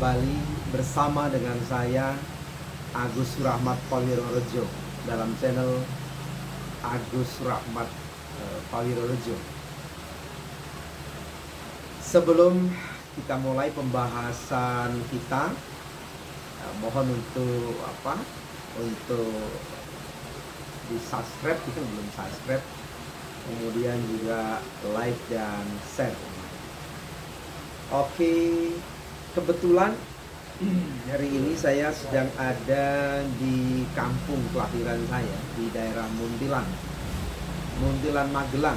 kembali bersama dengan saya Agus Rahmat Pawirorejo dalam channel Agus Rahmat Pawirorejo. Sebelum kita mulai pembahasan kita, mohon untuk di subscribe, kita belum subscribe, kemudian juga like dan share. Oke, kebetulan hari ini saya sedang ada di kampung kelahiran saya di daerah Muntilan Magelang.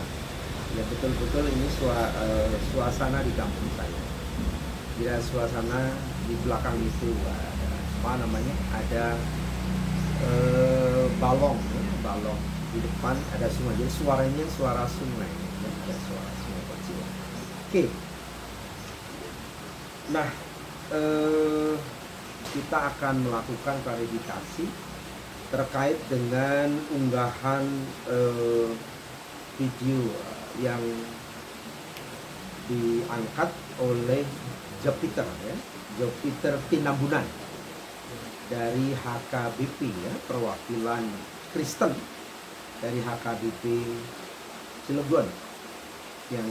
Ya, betul-betul ini suasana di kampung saya. Ya, suasana di belakang itu ada balong di depan, ada sungai. Jadi suaranya suara sungai, ya, ada suara sungai kecil. Oke. Nah, kita akan melakukan klarifikasi terkait dengan unggahan video yang diangkat oleh Jupiter Tinambunan dari HKBP, ya, perwakilan Kristen dari HKBP Cilegon, yang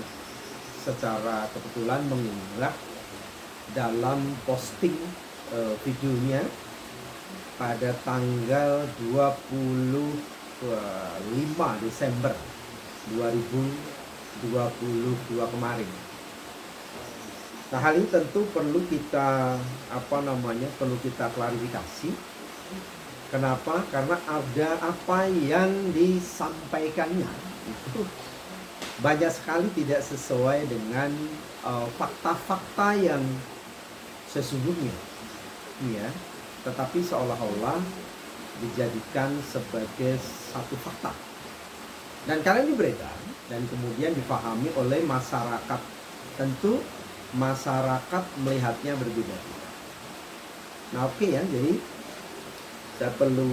secara kebetulan mengunggah dalam posting videonya pada tanggal 25 Desember 2022 kemarin. Nah, hal ini tentu perlu kita klarifikasi. Kenapa? Karena ada apa yang disampaikannya itu banyak sekali tidak sesuai dengan fakta-fakta yang sesungguhnya, ya, tetapi seolah-olah dijadikan sebagai satu fakta. Dan karena ini beredar dan kemudian dipahami oleh masyarakat, tentu masyarakat melihatnya berbeda. Nah, oke, ya, jadi saya perlu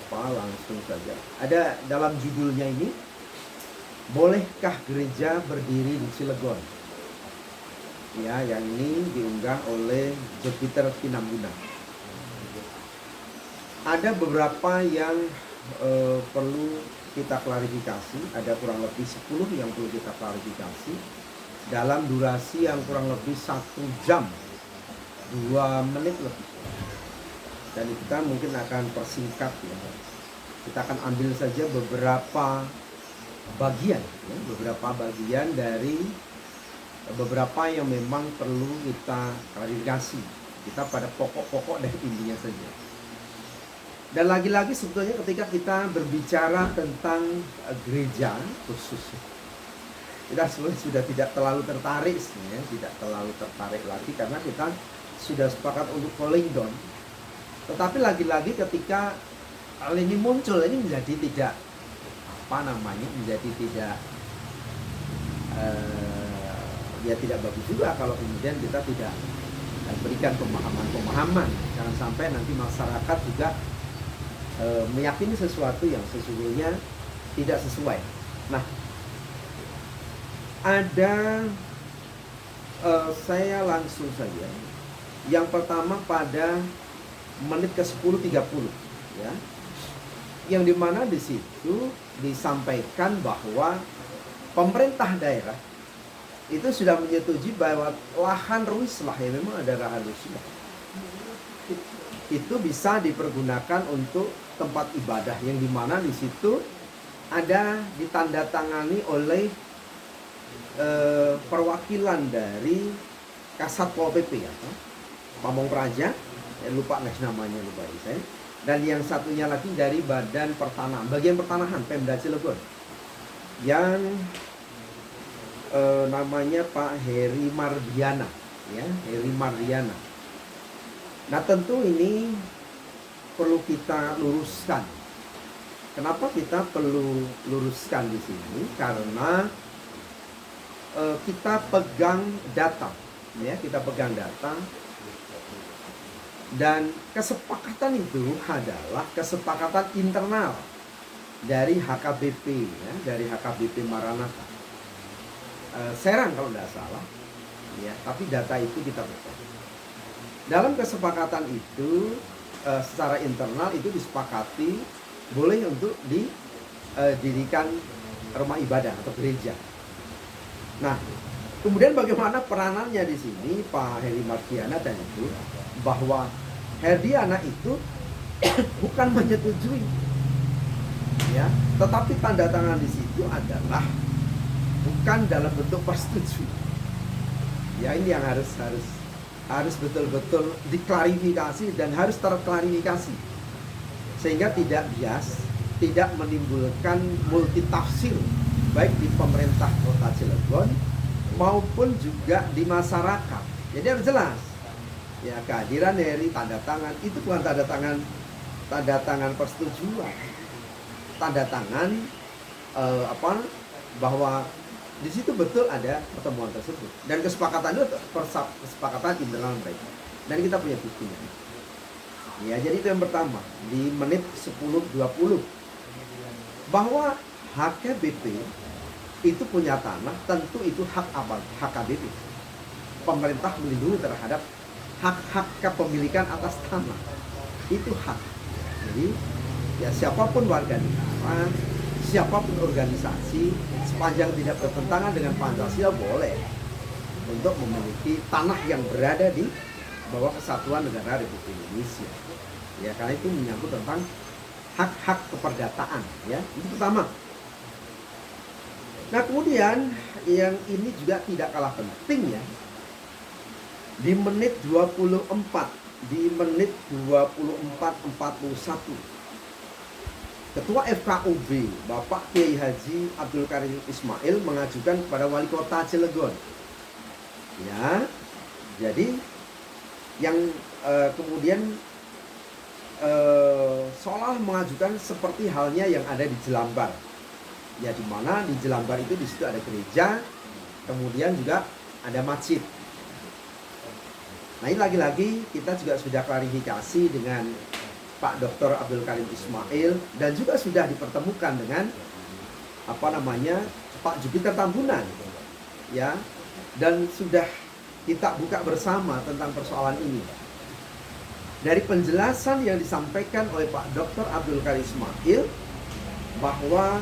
langsung saja. Ada dalam judulnya ini, bolehkah gereja berdiri di Cilegon? Ya, yang ini diunggah oleh Jupiter Tinambunan. Ada beberapa yang perlu kita klarifikasi, ada kurang lebih 10 yang perlu kita klarifikasi dalam durasi yang kurang lebih 1 jam 2 menit lebih. Dan kita mungkin akan persingkat, ya. Kita akan ambil saja beberapa bagian, ya, dari beberapa yang memang perlu kita klarifikasi. Kita pada pokok-pokok dan intinya saja. Dan lagi-lagi sebetulnya ketika kita berbicara tentang gereja khusus, kita sebenarnya sudah tidak terlalu tertarik, ya, tidak terlalu tertarik lagi karena kita sudah sepakat untuk calling down. Tetapi lagi-lagi ketika hal ini muncul, ini menjadi tidak tidak bagus juga kalau kemudian kita tidak berikan pemahaman. Jangan sampai nanti masyarakat juga meyakini sesuatu yang sesungguhnya tidak sesuai. Nah, saya langsung saja. Yang pertama pada menit ke 10.30, ya, yang dimana di situ disampaikan bahwa pemerintah daerah itu sudah menyetujui bahwa lahan Ruislah, ya, memang ada lahan Ruislah, itu bisa dipergunakan untuk tempat ibadah, yang dimana di situ ada ditandatangani oleh perwakilan dari Kasat Pol PP, ya, Pamong Praja, lupa namanya saya. Dan yang satunya lagi dari bagian pertanahan Pemda Cilegon, yang namanya Pak Heri Mardiana, ya, Heri Mardiana. Nah, tentu ini perlu kita luruskan. Kenapa kita perlu luruskan di sini? Karena kita pegang data, ya, dan kesepakatan itu adalah kesepakatan internal dari HKBP, ya, dari HKBP Maranatha. Serang kalau tidak salah, ya, tapi data itu kita pegang. Dalam kesepakatan itu secara internal itu disepakati boleh untuk didirikan rumah ibadah atau gereja. Nah, kemudian bagaimana peranannya di sini Pak Heri Mardiana dan itu bahwa Herdiana itu bukan menyetujui, ya, tetapi tanda tangan di situ adalah bukan dalam bentuk persetujuan. Ya, ini yang harus betul-betul diklarifikasi dan harus terklarifikasi sehingga tidak bias, tidak menimbulkan multitafsir baik di pemerintah Kota Cilegon maupun juga di masyarakat. Jadi harus jelas. Ya, kehadiran Heri tanda tangan itu bukan tanda tangan persetujuan. Tanda tangan bahwa di situ betul ada pertemuan tersebut dan kesepakatan itu kesepakatan internal mereka dan kita punya buktinya. Ya, jadi itu yang pertama di menit 10:20 bahwa HKBP itu punya tanah, tentu itu hak HKBP. Pemerintah melindungi terhadap hak-hak kepemilikan atas tanah. Itu hak. Jadi ya siapapun warga negara, siapapun organisasi, sepanjang tidak bertentangan dengan Pancasila boleh untuk memiliki tanah yang berada di bawah kesatuan negara Republik Indonesia. Ya, karena itu menyangkut tentang hak-hak keperdataan, ya. Itu pertama. Nah, kemudian yang ini juga tidak kalah penting, ya. Di menit 24, di menit 24:41 Ketua FKUB Bapak Kiai Haji Abdul Karim Ismail mengajukan kepada Wali Kota Cilegon. Ya, jadi yang kemudian seolah mengajukan seperti halnya yang ada di Jelambar. Ya, di mana di Jelambar itu di situ ada gereja, kemudian juga ada masjid. Nah, ini lagi-lagi kita juga sudah klarifikasi dengan Pak Dr. Abdul Karim Ismail dan juga sudah dipertemukan dengan Pak Jupiter Tambunan, ya, dan sudah kita buka bersama tentang persoalan ini. Dari penjelasan yang disampaikan oleh Pak Dr. Abdul Karim Ismail bahwa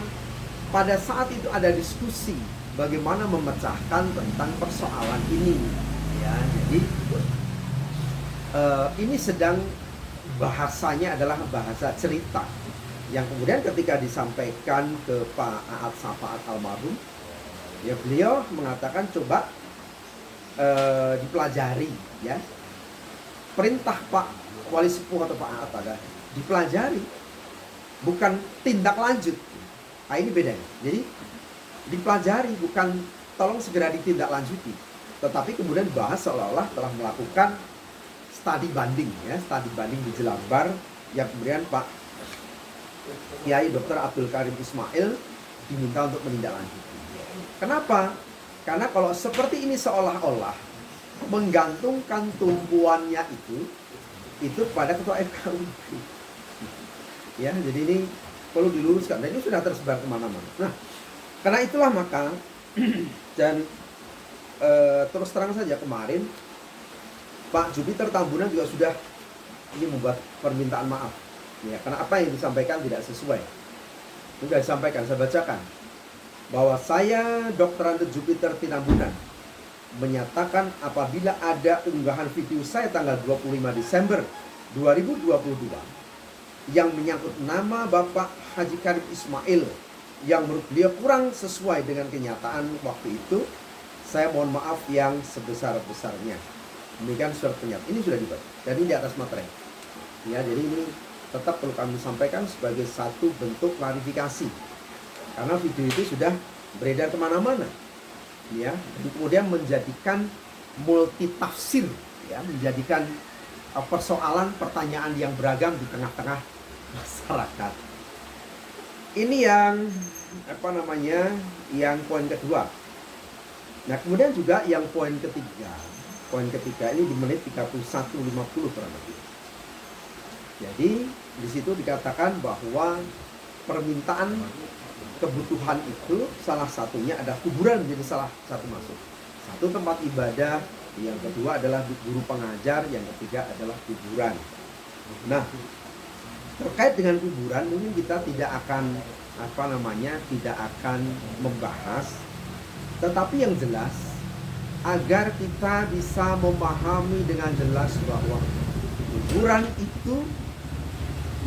pada saat itu ada diskusi bagaimana memecahkan tentang persoalan ini, ya. Jadi ini sedang bahasanya adalah bahasa cerita yang kemudian ketika disampaikan ke Pak Aat Safaat almarhum, ya, beliau mengatakan coba dipelajari, ya, perintah Pak Wali Sepuh atau Pak Aat ada dipelajari, bukan tindak lanjut. Nah, ini bedanya. Jadi dipelajari, bukan tolong segera ditindaklanjuti, tetapi kemudian dibahas seolah-olah telah melakukan studi banding, ya, studi banding di Jelambar yang kemudian Pak Kiai Dr. Abdul Karim Ismail diminta untuk menindaklanjuti. Kenapa? Karena kalau seperti ini seolah-olah menggantungkan tumpuannya itu pada ketua FKUB. Ya, jadi ini perlu diluruskan dan ini sudah tersebar kemana-mana. Nah, karena itulah maka dan terus terang saja kemarin Pak Jupiter Tambunan juga sudah ini membuat permintaan maaf, ya, karena apa yang disampaikan tidak sesuai. Sudah disampaikan, saya bacakan bahwa saya Dr. Ande Jupiter Tambunan menyatakan apabila ada unggahan video saya tanggal 25 Desember 2022 yang menyangkut nama Bapak Haji Karim Ismail yang menurut beliau kurang sesuai dengan kenyataan waktu itu, saya mohon maaf yang sebesar-besarnya. Demikian surat pernyataan. Ini sudah dibuat. Jadi di atas materai. Ya, jadi ini tetap perlu kami sampaikan sebagai satu bentuk klarifikasi. Karena video itu sudah beredar kemana-mana. Ya, dan kemudian menjadikan multitafsir, ya, menjadikan persoalan pertanyaan yang beragam di tengah-tengah masyarakat. Ini yang yang poin kedua. Nah, kemudian juga yang poin ketiga. Poin ketiga ini di menit 31:50 kurang lebih. Jadi di situ dikatakan bahwa permintaan kebutuhan itu salah satunya ada kuburan, jadi salah satu masuk. Satu tempat ibadah yang kedua adalah guru pengajar, yang ketiga adalah kuburan. Nah, terkait dengan kuburan mungkin kita tidak akan tidak akan membahas, tetapi yang jelas agar kita bisa memahami dengan jelas bahwa kuburan itu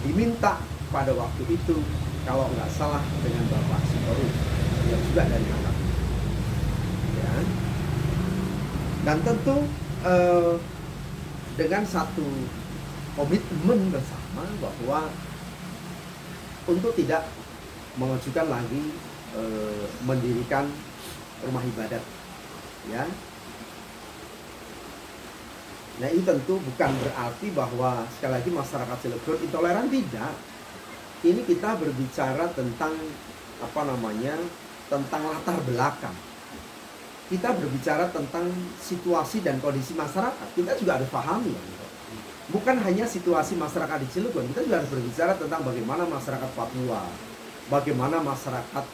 diminta pada waktu itu, kalau nggak salah dengan Bapak Sitorus yang juga dari anak ya. Dan tentu dengan satu komitmen bersama bahwa untuk tidak mengajukan lagi mendirikan rumah ibadat ya. Nah, ini tentu bukan berarti bahwa sekali lagi masyarakat Cilegon intoleran, tidak. Ini kita berbicara tentang tentang latar belakang. Kita berbicara tentang situasi dan kondisi masyarakat. Kita juga harus pahami ya. Bukan hanya situasi masyarakat di Cilegon, kita juga harus berbicara tentang bagaimana masyarakat Papua, bagaimana masyarakat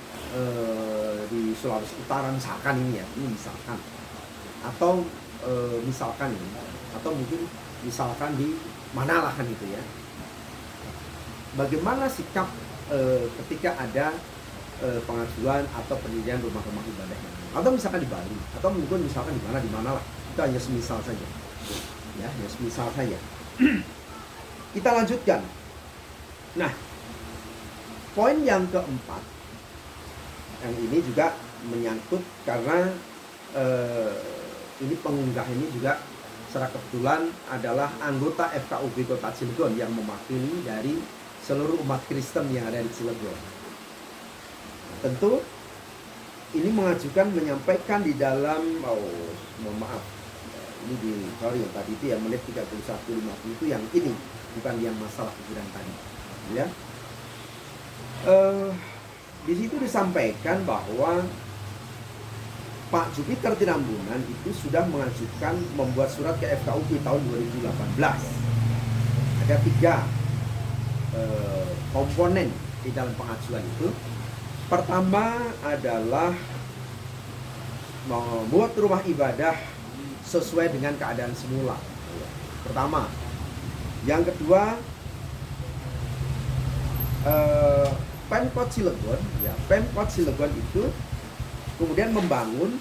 di Sulawesi Utara misalkan ini ya, atau misalkan ini, atau mungkin misalkan di mana lah kan itu ya. Bagaimana sikap ketika ada pengajuan atau pendirian rumah-rumah ibadah, atau misalkan di Bali, atau mungkin misalkan di mana lah, itu hanya semisal saja ya, hanya semisal saja. Kita lanjutkan. Nah, poin yang keempat, yang ini juga menyangkut karena ini pengunggah ini juga secara kebetulan adalah anggota FKUB Kota Cilegon yang mewakili dari seluruh umat Kristen yang ada di Cilegon. Nah, tentu ini menyampaikan di dalam, mohon maaf, ini yang tadi itu ya, menit 31:50 itu yang ini, bukan yang masalah kuburan tadi ya. Di situ disampaikan bahwa Pak Jupiter Tinambunan itu sudah mengajukan membuat surat ke FKUB tahun 2018. Ada 3 komponen di dalam pengajuan itu. Pertama adalah membuat rumah ibadah sesuai dengan keadaan semula. Pertama. Yang kedua, Pemkot Cilegon ya, Pemkot Cilegon itu kemudian membangun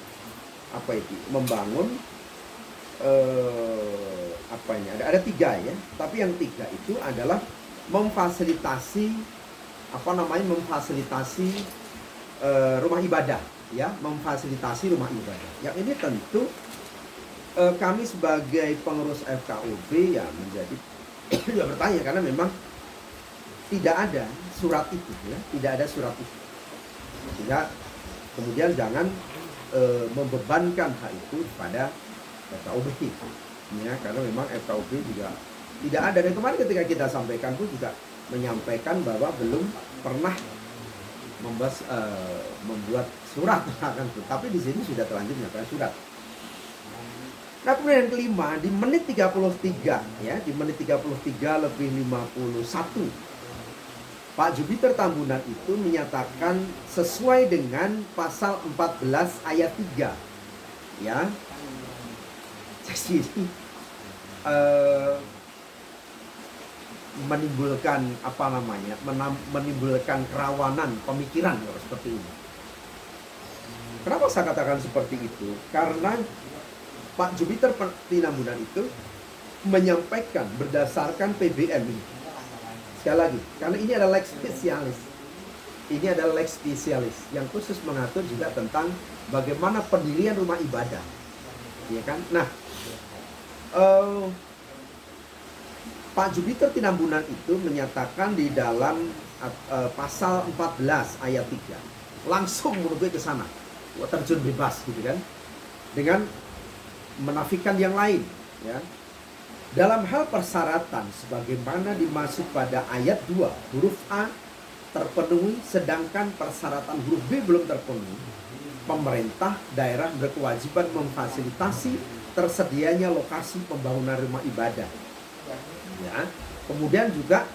ada 3 ya, tapi yang 3 itu adalah memfasilitasi rumah ibadah ya, memfasilitasi rumah ibadah. Yang ini tentu kami sebagai pengurus FKUB ya menjadi juga bertanya, karena memang tidak ada surat itu ya, tidak ada surat itu. Sehingga kemudian jangan membebankan hal itu pada FKUB ya, karena memang FKUB juga tidak ada. Dan kemarin ketika kita sampaikan pun juga menyampaikan bahwa belum pernah membuat surat kan, tapi di sini sudah terlanjur menyampaikan surat. Nah, kemudian yang kelima, di menit 33 ya, di menit 33:51 Pak Jupiter Tambunan itu menyatakan sesuai dengan pasal 14 ayat 3 ya. Jadi menimbulkan kerawanan pemikiran seperti ini. Kenapa saya katakan seperti itu? Karena Pak Jupiter Tinambunan itu menyampaikan berdasarkan PBM ini. Sekali lagi, karena ini adalah lex spesialis. Ini adalah lex spesialis yang khusus mengatur juga tentang bagaimana pendirian rumah ibadah. Ya kan? Nah, Pak Jupiter Tinambunan itu menyatakan di dalam pasal 14 ayat 3 langsung menuju ke sana, terjun bebas gitu kan, dengan menafikan yang lain ya. Dalam hal persyaratan sebagaimana dimaksud pada ayat 2 huruf A terpenuhi, sedangkan persyaratan huruf B belum terpenuhi, pemerintah daerah berkewajiban memfasilitasi tersedianya lokasi pembangunan rumah ibadah ya. Kemudian juga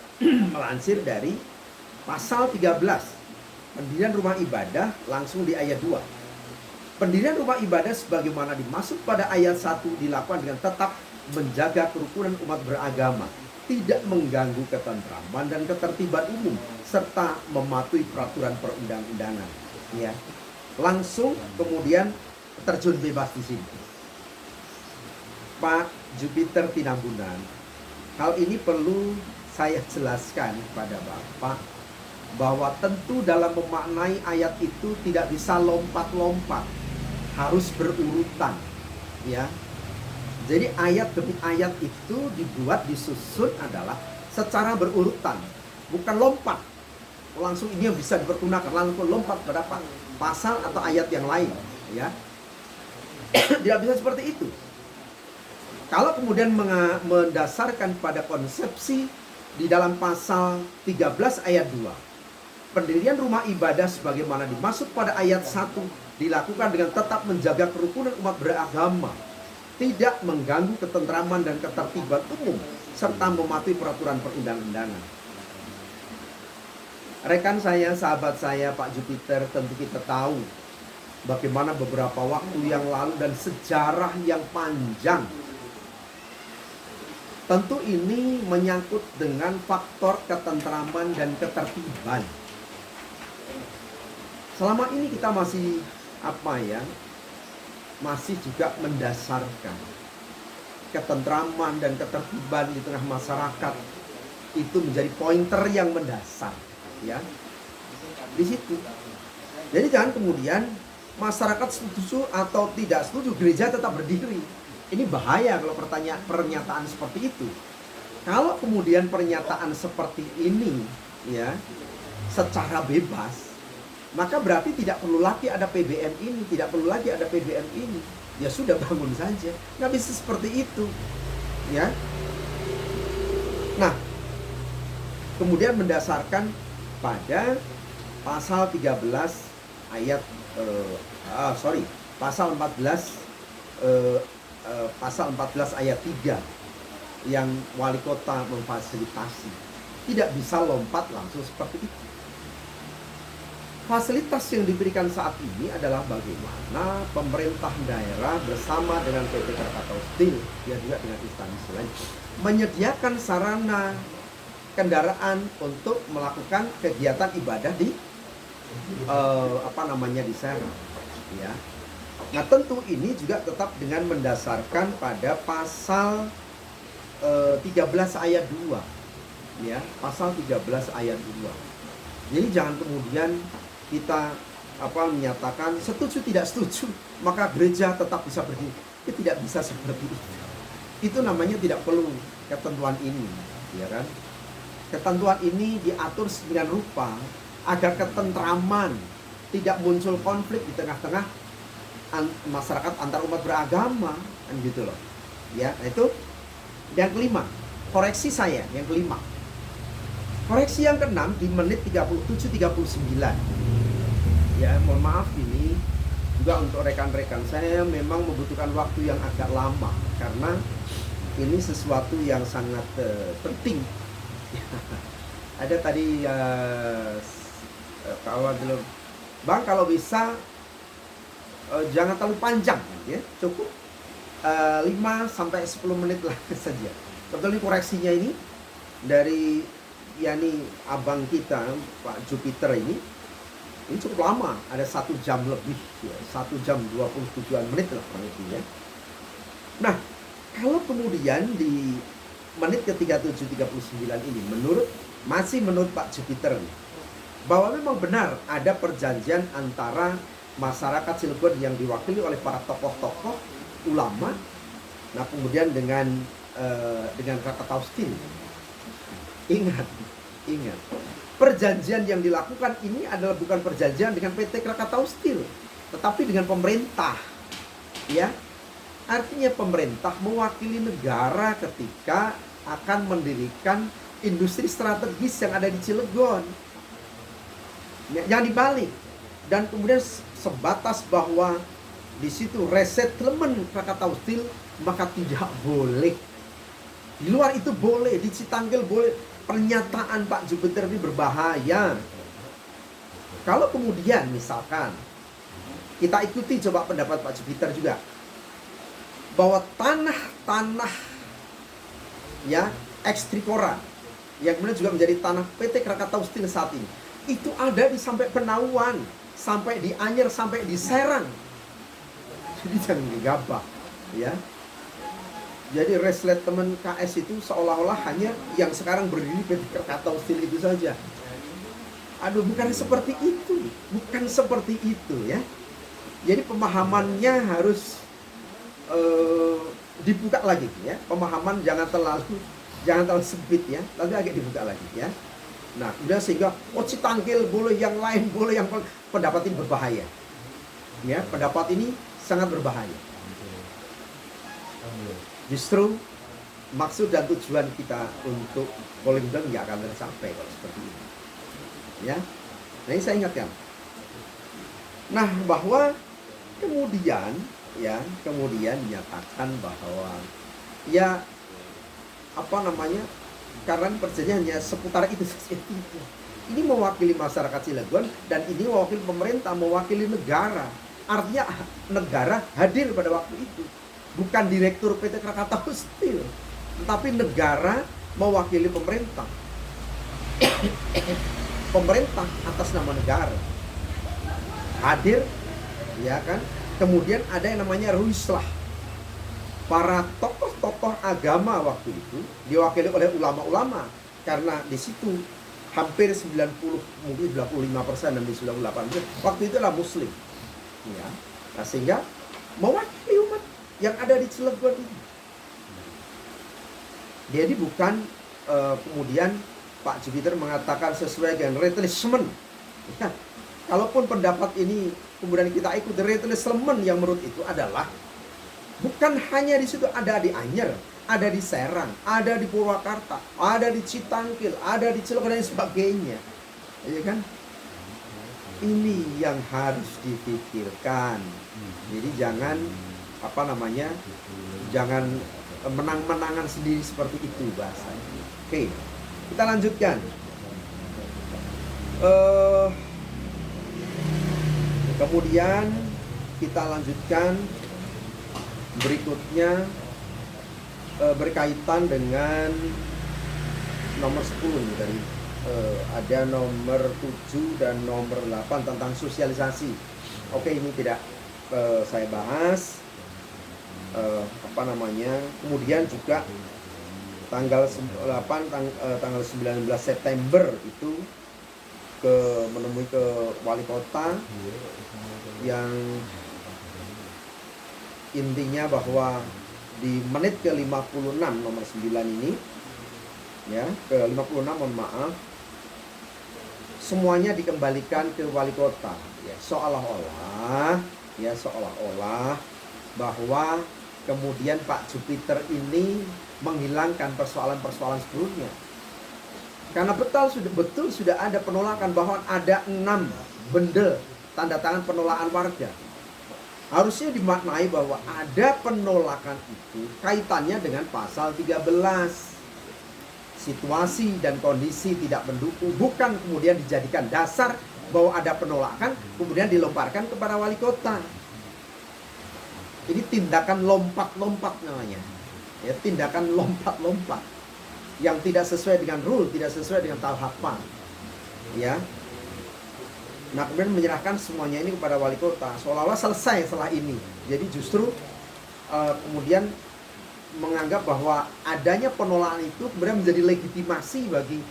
melansir dari pasal 13 pendirian rumah ibadah langsung di ayat 2. Pendirian rumah ibadah sebagaimana dimaksud pada ayat 1 dilakukan dengan tetap menjaga kerukunan umat beragama, tidak mengganggu ketentraman dan ketertiban umum, serta mematuhi peraturan perundang-undangan. Ya, langsung kemudian terjun bebas di sini. Pak Jupiter Tinambunan, hal ini perlu saya jelaskan pada Bapak bahwa tentu dalam memaknai ayat itu tidak bisa lompat-lompat, harus berurutan, ya. Jadi ayat demi ayat itu dibuat, disusun adalah secara berurutan, bukan lompat. Langsung ini yang bisa dipergunakan, langsung lompat pada pasal atau ayat yang lain, ya. Tidak bisa seperti itu. Kalau kemudian mendasarkan pada konsepsi di dalam pasal 13 ayat 2, pendirian rumah ibadah sebagaimana dimaksud pada ayat 1 dilakukan dengan tetap menjaga kerukunan umat beragama, tidak mengganggu ketentraman dan ketertiban umum, serta mematuhi peraturan perundang-undangan. Rekan saya, sahabat saya, Pak Jupiter, tentu kita tahu bagaimana beberapa waktu yang lalu dan sejarah yang panjang. Tentu ini menyangkut dengan faktor ketentraman dan ketertiban. Selama ini kita masih masih juga mendasarkan ketentraman dan ketertiban di tengah masyarakat itu menjadi pointer yang mendasar, ya, di situ. Jadi jangan kemudian masyarakat setuju atau tidak setuju, gereja tetap berdiri. Ini bahaya kalau pernyataan seperti itu. Kalau kemudian pernyataan seperti ini, ya, secara bebas, maka berarti tidak perlu lagi ada PBN ini, tidak perlu lagi ada PBN ini. Ya sudah, bangun saja. Nggak bisa seperti itu, ya. Nah, kemudian mendasarkan pada pasal 13 ayat pasal 14 pasal 14 ayat 3 yang wali kota memfasilitasi. Tidak bisa lompat langsung seperti itu. Fasilitas yang diberikan saat ini adalah bagaimana pemerintah daerah bersama dengan PT Krakatau Steel, ya juga dengan instansi lain, menyediakan sarana kendaraan untuk melakukan kegiatan ibadah di di Serang, ya. Nah, tentu ini juga tetap dengan mendasarkan pada pasal 13 ayat 2, ya, pasal 13 ayat 2. Jadi jangan kemudian kita menyatakan setuju tidak setuju, maka gereja tetap bisa berdiri. Itu tidak bisa seperti itu. Itu namanya tidak perlu ketentuan ini, ya kan? Ketentuan ini diatur sedemikian rupa agar ketentraman, tidak muncul konflik di tengah-tengah masyarakat antar umat beragama, kan gitu loh. Ya, nah itu yang kelima. Koreksi saya yang kelima. Koreksi yang keenam di menit 37-39. Ya, mohon maaf, ini juga untuk rekan-rekan saya memang membutuhkan waktu yang agak lama karena ini sesuatu yang sangat penting. Ada tadi kawan dulu, Bang, kalau bisa jangan terlalu panjang, ya, cukup 5-10 menit lah saja. Betul, ini koreksinya ini dari abang kita Pak Jupiter ini cukup lama, ada 1 jam lebih, ya, 1 jam 27 menit lah itu, ya. Nah, kalau kemudian di menit ke-37-39 ini menurut Pak Jupiter bahwa memang benar ada perjanjian antara masyarakat Cilegon yang diwakili oleh para tokoh-tokoh ulama, nah kemudian dengan Krakatau Steel. Ingat, perjanjian yang dilakukan ini adalah bukan perjanjian dengan PT Krakatau Steel, tetapi dengan pemerintah, ya. Artinya pemerintah mewakili negara ketika akan mendirikan industri strategis yang ada di Cilegon. Jangan dibalik. Dan kemudian sebatas bahwa di situ resettlement Krakatau Steel, maka tidak boleh. Di luar itu boleh, di Citanggil boleh. Pernyataan Pak Jupiter ini berbahaya. Kalau kemudian misalkan kita ikuti coba pendapat Pak Jupiter juga, bahwa tanah-tanah ya ekstrikora yang kemudian juga menjadi tanah PT Krakatau Steel saat ini, itu ada di sampai Penauan, sampai di Anyer, sampai di Serang. Jadi jangan digabah ya. Jadi resettlement KS itu seolah-olah hanya yang sekarang berdiri PT Krakatau Steel itu saja. Aduh, bukan seperti itu. Bukan seperti itu ya. Jadi pemahamannya harus dibuka lagi ya. Pemahaman jangan terlalu sempit ya. Tapi agak dibuka lagi ya. Nah, kemudian sehingga Citangkil boleh, yang lain boleh, yang pendapat ini berbahaya. Ya, pendapat ini sangat berbahaya. Justru maksud dan tujuan kita untuk polling down nggak akan tercapai kalau seperti ini. Ya, nah ini saya ingatkan. Nah, bahwa kemudian dinyatakan bahwa ya karena perjanjiannya seputar itu saja. Ini mewakili masyarakat Cilegon dan ini mewakili pemerintah, mewakili negara. Artinya negara hadir pada waktu itu. Bukan direktur PT Krakatau Steel, tetapi negara mewakili pemerintah. Pemerintah atas nama negara hadir, ya kan? Kemudian ada yang namanya Ruislah. Para tokoh-tokoh agama waktu itu diwakili oleh ulama-ulama, karena di situ hampir 90, mungkin 95% dan 98% waktu itu adalah Muslim. Ya, nah, sehingga mewakili umat yang ada di Cilegon ini. Jadi bukan kemudian Pak Jupiter mengatakan sesuai dengan retracement. Ya, kalaupun pendapat ini kemudian kita ikuti retracement yang menurut itu adalah bukan hanya di situ, ada di Anyer, ada di Serang, ada di Purwakarta, ada di Citangkil, ada di Cilegon dan sebagainya. Ya kan? Ini yang harus dipikirkan. Jadi jangan jangan menang-menangan sendiri seperti itu bahasanya. Oke, kita lanjutkan. Kemudian kita lanjutkan berikutnya berkaitan dengan nomor 10 dari ada nomor 7 dan nomor 8 tentang sosialisasi. Oke, ini tidak saya bahas. Kemudian juga tanggal 19 September itu menemui ke wali kota yang intinya bahwa di menit ke 56 nomor 9 ini ya, ke 56 mohon maaf, semuanya dikembalikan ke wali kota ya, seolah-olah bahwa kemudian Pak Jupiter ini menghilangkan persoalan-persoalan sebelumnya. Karena betul sudah ada penolakan, bahwa ada 6 bendel tanda tangan penolakan warga. Harusnya dimaknai bahwa ada penolakan itu kaitannya dengan pasal 13. Situasi dan kondisi tidak mendukung, bukan kemudian dijadikan dasar bahwa ada penolakan kemudian dilemparkan kepada wali kota. Ini tindakan lompat-lompat namanya. Ya, tindakan lompat-lompat yang tidak sesuai dengan rule, tidak sesuai dengan tahapan. Ya. Nah, kemudian menyerahkan semuanya ini kepada wali kota, seolah-olah selesai setelah ini. Jadi justru kemudian menganggap bahwa adanya penolakan itu kemudian menjadi legitimasi bagi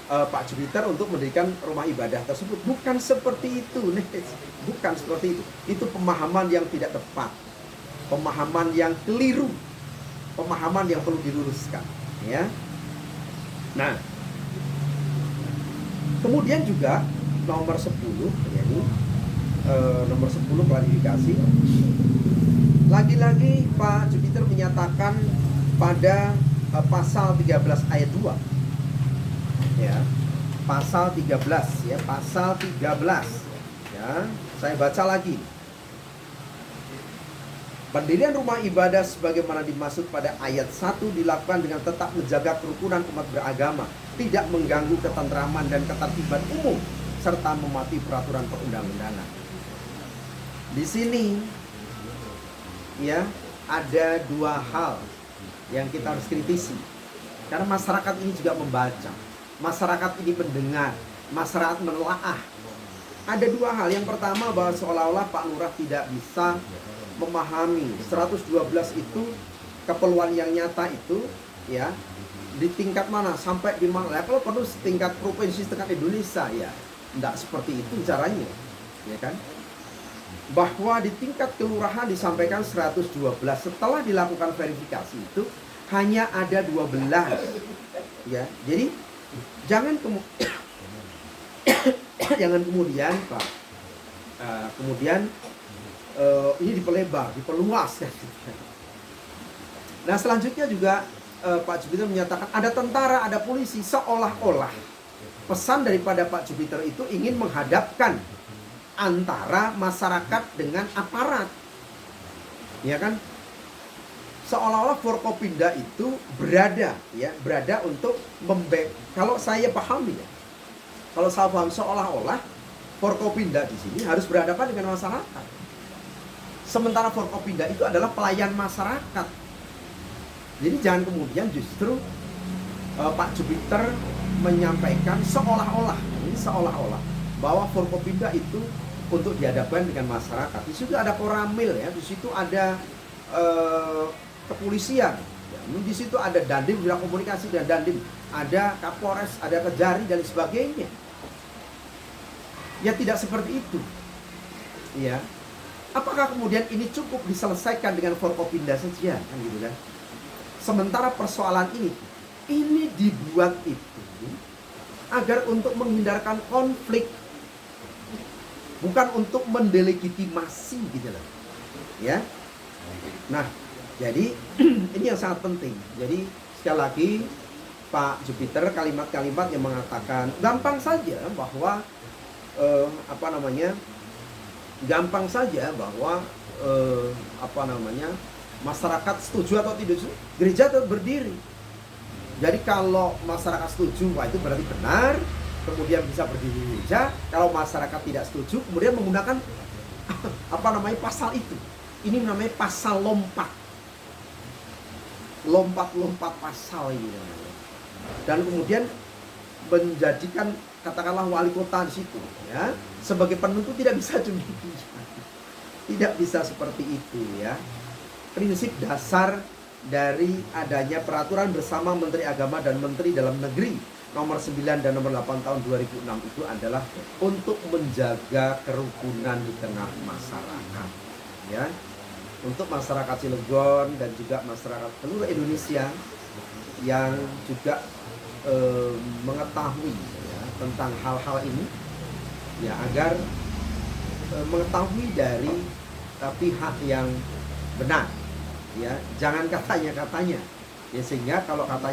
Pak Jupiter untuk mendirikan rumah ibadah tersebut. Bukan seperti itu, bukan seperti itu. Itu pemahaman yang tidak tepat, pemahaman yang keliru, pemahaman yang perlu diluruskan. Ya. Nah, kemudian juga nomor 10, yakni nomor 10 klarifikasi. Lagi-lagi Pak Jupiter menyatakan pada pasal 13 ayat 2. Ya. Pasal 13 ya, pasal 13. Ya, saya baca lagi. Pendirian rumah ibadah sebagaimana dimaksud pada ayat 1 dilakukan dengan tetap menjaga kerukunan umat beragama, tidak mengganggu ketentraman dan ketertiban umum, serta mematuhi peraturan perundang-undangan. Di sini ya ada dua hal yang kita harus kritisi. Karena masyarakat ini juga membaca, masyarakat ini mendengar, masyarakat menelaah. Ada dua hal. Yang pertama bahwa seolah-olah Pak Lurah tidak bisa memahami 112 itu keperluan yang nyata itu ya di tingkat mana sampai di mana. Ya, kalau perlu setingkat provinsi, setingkat Indonesia ya. Tidak seperti itu caranya. Ya kan? Bahwa di tingkat kelurahan disampaikan 112. Setelah dilakukan verifikasi itu hanya ada 12. Ya. Jadi jangan jangan kemudian Pak kemudian ini diperluas kan. Nah selanjutnya juga Pak Jupiter menyatakan ada tentara, ada polisi, seolah-olah pesan daripada Pak Jupiter itu ingin menghadapkan antara masyarakat dengan aparat, ya kan? Seolah-olah Forkopimda itu berada untuk kalau saya pahami ya. Kalau saya paham seolah-olah Forkopimda di sini harus berhadapan dengan masyarakat. Sementara Forkopimda itu adalah pelayan masyarakat. Jadi jangan kemudian justru Pak Jupiter menyampaikan seolah-olah bahwa Forkopimda itu untuk dihadapkan dengan masyarakat. Di situ ada Koramil ya, di situ ada kepolisian, ya. Di situ ada Dandim, bidang komunikasi dan Dandim, ada Kapolres, ada Kejari dan sebagainya. Ya tidak seperti itu. Ya. Apakah kemudian ini cukup diselesaikan dengan Forkopimda saja kan gitu kan? Sementara persoalan ini dibuat itu agar untuk menghindarkan konflik, bukan untuk mendelegitimasi gitu loh. Ya. Nah, jadi ini yang sangat penting. Jadi sekali lagi Pak Jupiter kalimat-kalimat yang mengatakan gampang saja bahwa gampang saja bahwa masyarakat setuju atau tidak setuju, gereja tetap berdiri. Jadi kalau masyarakat setuju, wah itu berarti benar, kemudian bisa berdiri di gereja. Kalau masyarakat tidak setuju, kemudian menggunakan pasal itu. Ini namanya pasal lompat pasal ini namanya. Dan kemudian menjadikan katakanlah wali kota di situ ya sebagai penuntut. Tidak bisa demikian, tidak bisa seperti itu ya. Prinsip dasar dari adanya peraturan bersama Menteri Agama dan Menteri Dalam Negeri nomor 9 dan nomor 8 tahun 2006 itu adalah untuk menjaga kerukunan di tengah masyarakat ya, untuk masyarakat Cilegon dan juga masyarakat seluruh Indonesia yang juga mengetahui ya, tentang hal-hal ini ya, agar mengetahui dari pihak yang benar ya, jangan katanya ya, sehingga kalau katanya